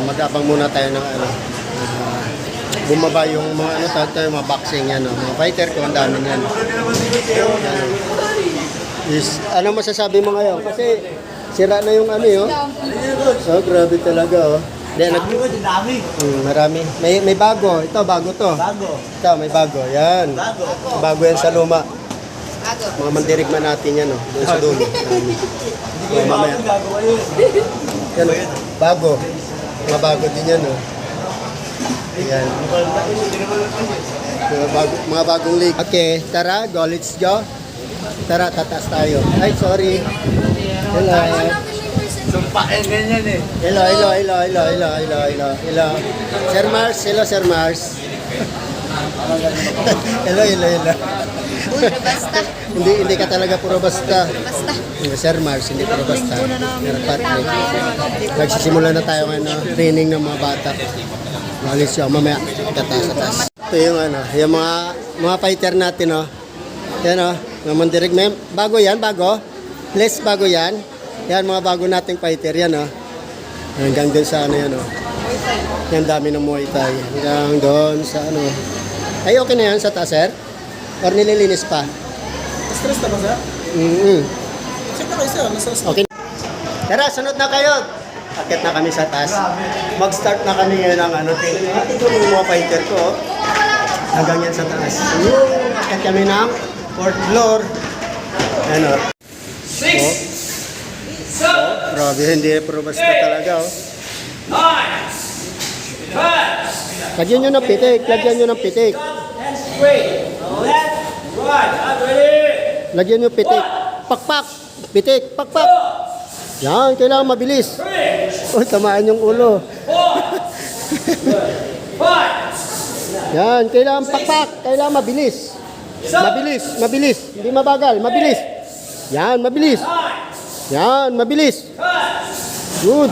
mag-abang muna tayo ng bumaba yung mga mga boxing yan, mga fighter ko, ang dami yan. Ano masasabi mo ngayon? Kasi sira na yung So, grabe talaga, marami. May bago. Ito, bago to. Ito, may bago. Yan. Bago yan sa luma. Mga mandirigman natin yan, doon sa dulo. Mamaya. Yan, bago. Mga bago din yan, Ayan. Mga bagong league. Okay, tara, go, let's go. Tara, tataas tayo. Ay, sorry. Hello. Sumpain ganyan Hello. Sir Mars, hello Sir Mars. Hello. Basta. Hindi ka talaga puro basta. Basta. Sir Mars, hindi puro basta. Nagsisimula na tayo ngayon training ng mga bata. Malis yun, mamaya tataas. Ito yung mga fighter natin, Yan, mga mandirig. Bago yan, bago. Please, bago yan. Yan, mga bago nating fighter yan, Hanggang doon sa yan, Yan, dami ng Muay Thai. Hanggang doon sa Ay, okay na yan sa taas, sir? Or nililinis pa? Stress na ba, sir? Check na kayo, sir. Okay. Tara, sunod na kayo. Akit na kami sa taas. Mag-start na kami ngayon ng training. Ito yung mga fighter ko, Hanggang yan sa taas. Akit kami ng 4th floor. Ano? 6 grabe, hindi puro basta talaga, 9 Lagyan nyo ng pitik, Lagyan nyo pitik. Pakpak! Pitik, pakpak! Yan, kailangan mabilis. Uy, tamaan yung ulo. Yan, kailangan pakpak. Kailangan mabilis. Mabilis. Hindi mabagal, mabilis. Yan, mabilis. Good.